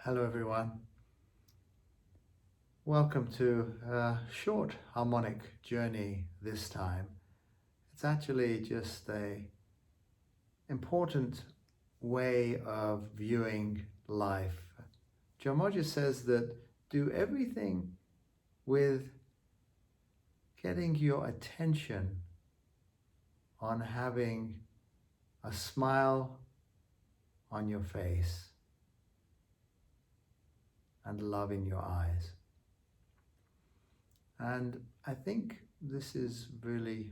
Hello everyone. Welcome to a short harmonic journey this time. It's actually just a important way of viewing life. Jomoja says that do everything with getting your attention on having a smile on your face and love in your eyes. And I think this is really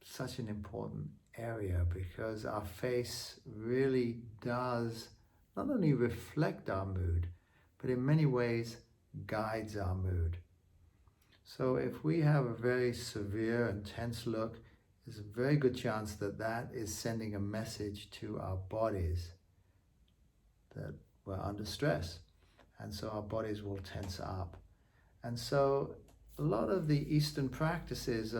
such an important area because our face really does not only reflect our mood, but in many ways guides our mood. So if we have a very severe and tense look, there's a very good chance that that is sending a message to our bodies that we're under stress. And so our bodies will tense up. And so a lot of the Eastern practices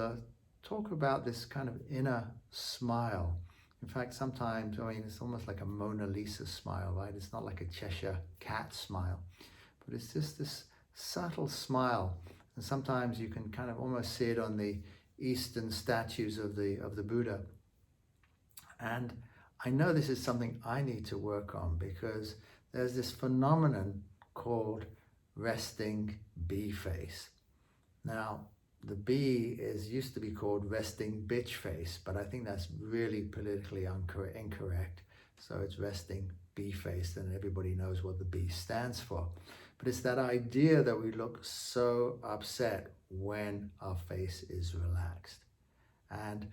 talk about this kind of inner smile. In fact, sometimes, it's almost like a Mona Lisa smile, right? It's not like a Cheshire cat smile, but it's just this subtle smile. And sometimes you can kind of almost see it on the Eastern statues of the Buddha. And I know this is something I need to work on because there's this phenomenon called resting bee face. Now, the bee used to be called resting bitch face, but I think that's really politically incorrect. So it's resting bee face, and everybody knows what the B stands for. But it's that idea that we look so upset when our face is relaxed. And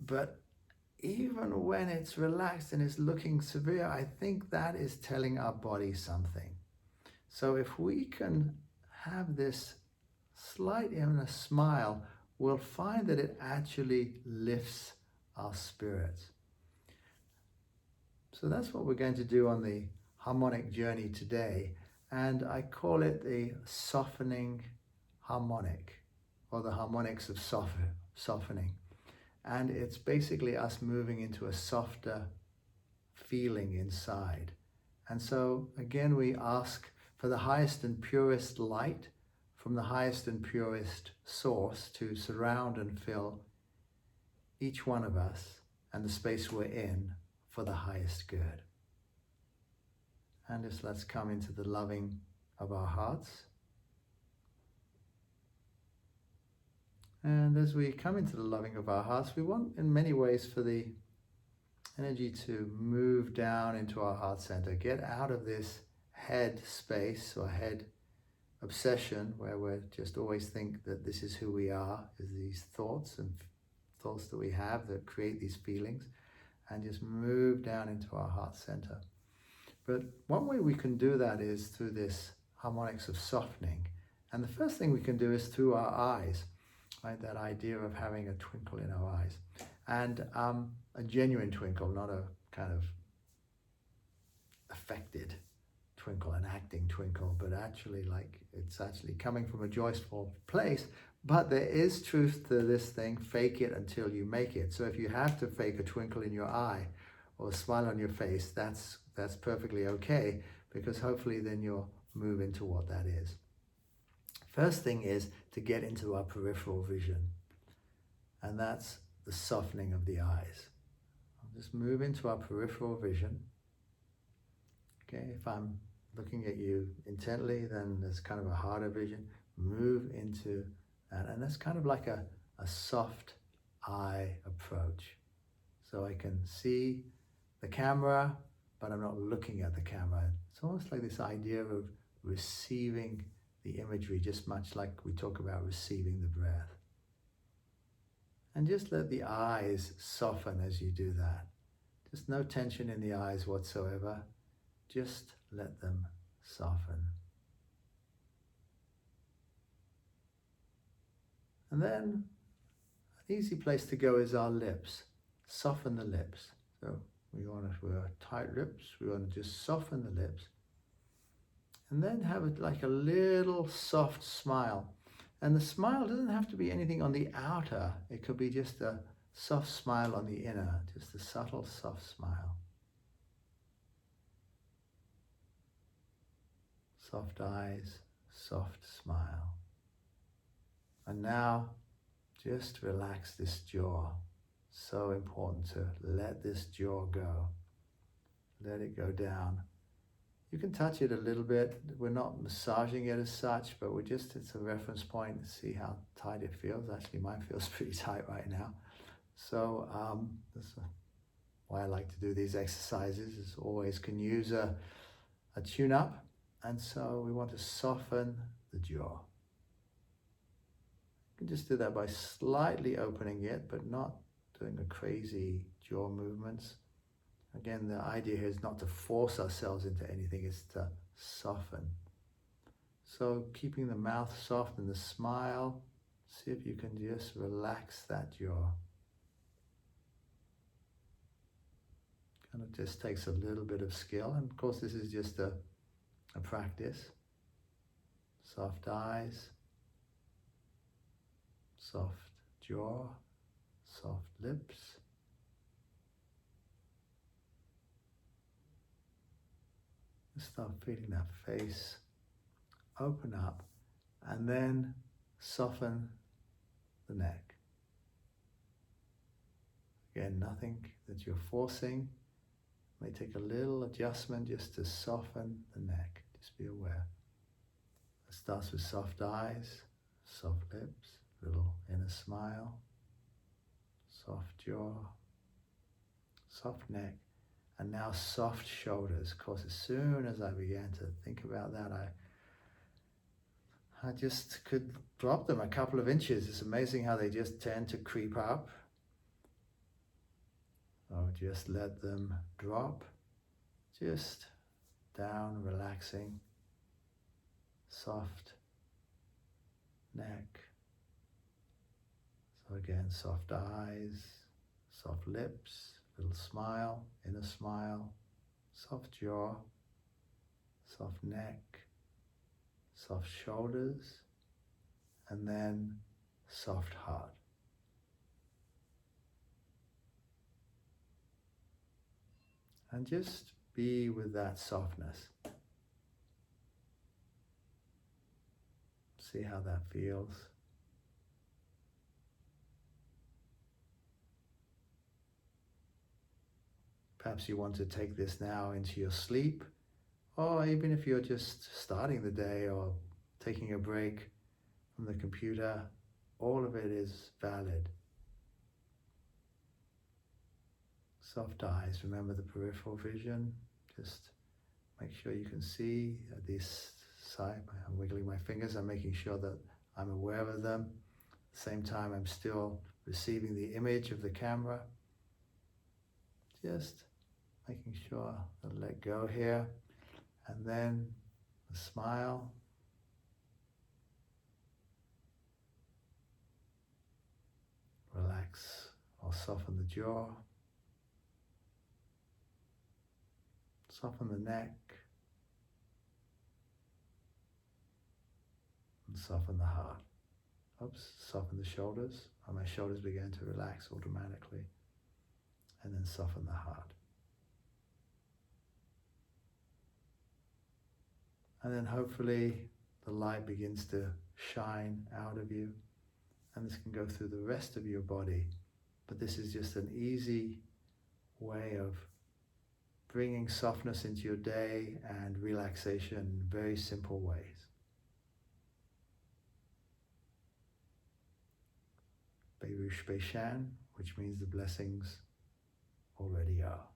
but even when it's relaxed and it's looking severe, I think that is telling our body something. So if we can have this slight inner smile, we'll find that it actually lifts our spirits. So that's what we're going to do on the harmonic journey today. And I call it the softening harmonic, or the harmonics of softening. And it's basically us moving into a softer feeling inside. And so again, we ask for the highest and purest light from the highest and purest source to surround and fill each one of us and the space we're in for the highest good. And just let's come into the loving of our hearts. And as we come into the loving of our hearts, we want in many ways for the energy to move down into our heart center, get out of this head space or head obsession where we just always think that this is who we are, is these thoughts and thoughts that we have that create these feelings, and just move down into our heart center. But one way we can do that is through this harmonics of softening. And the first thing we can do is through our eyes, right? That idea of having a twinkle in our eyes. And a genuine twinkle, not a kind of affected twinkle, an acting twinkle, but actually like it's actually coming from a joyful place. But there is truth to this thing, fake it until you make it. So if you have to fake a twinkle in your eye or a smile on your face, that's perfectly okay, because hopefully then you'll move into what that is. First thing is to get into our peripheral vision, and that's the softening of the eyes. I'll just move into our peripheral vision. Okay, if I'm looking at you intently, then there's kind of a harder vision. Move into that, and that's kind of like a soft eye approach. So I can see the camera, but I'm not looking at the camera. It's almost like this idea of receiving the imagery, just much like we talk about receiving the breath. And just let the eyes soften as you do that. Just no tension in the eyes whatsoever. Just let them soften. And then an easy place to go is our lips. Soften the lips. So we're tight lips, we want to just soften the lips. And then have it like a little soft smile. And the smile doesn't have to be anything on the outer. It could be just a soft smile on the inner, just a subtle, soft smile. soft eyes, soft smile. And now, just relax this jaw. So important to let this jaw go. Let it go down. You can touch it a little bit. We're not massaging it as such, but it's a reference point to see how tight it feels. Actually, mine feels pretty tight right now. So that's why I like to do these exercises. As always, can use a tune-up. And so we want to soften the jaw. You can just do that by slightly opening it, but not doing a crazy jaw movements. Again, the idea here is not to force ourselves into anything, it's to soften. So keeping the mouth soft and the smile, see if you can just relax that jaw. Kind of just takes a little bit of skill, and of course this is just a practice. Soft eyes, soft jaw, soft lips. Start feeling that face open up, and then soften the neck. Again, nothing that you're forcing. May take a little adjustment just to soften the neck. Just be aware. It starts with soft eyes, soft lips, little inner smile, soft jaw, soft neck, and now soft shoulders. Of course, as soon as I began to think about that, I just could drop them a couple of inches. It's amazing how they just tend to creep up. So just let them drop, just down, relaxing, soft neck. So again, soft eyes, soft lips, little smile, inner smile, soft jaw, soft neck, soft shoulders, and then soft heart. And just be with that softness. See how that feels. Perhaps you want to take this now into your sleep, or even if you're just starting the day or taking a break from the computer, all of it is valid. Soft eyes, remember the peripheral vision. Just make sure you can see this side. I'm wiggling my fingers, I'm making sure that I'm aware of them. At the same time, I'm still receiving the image of the camera. Just making sure to let go here. And then a smile. Relax or soften the jaw. Soften the neck. And soften the heart. Oops, soften the shoulders. And my shoulders begin to relax automatically. And then soften the heart. And then hopefully the light begins to shine out of you. And this can go through the rest of your body. But this is just an easy way of bringing softness into your day and relaxation in very simple ways. Berush Beishan, which means the blessings already are.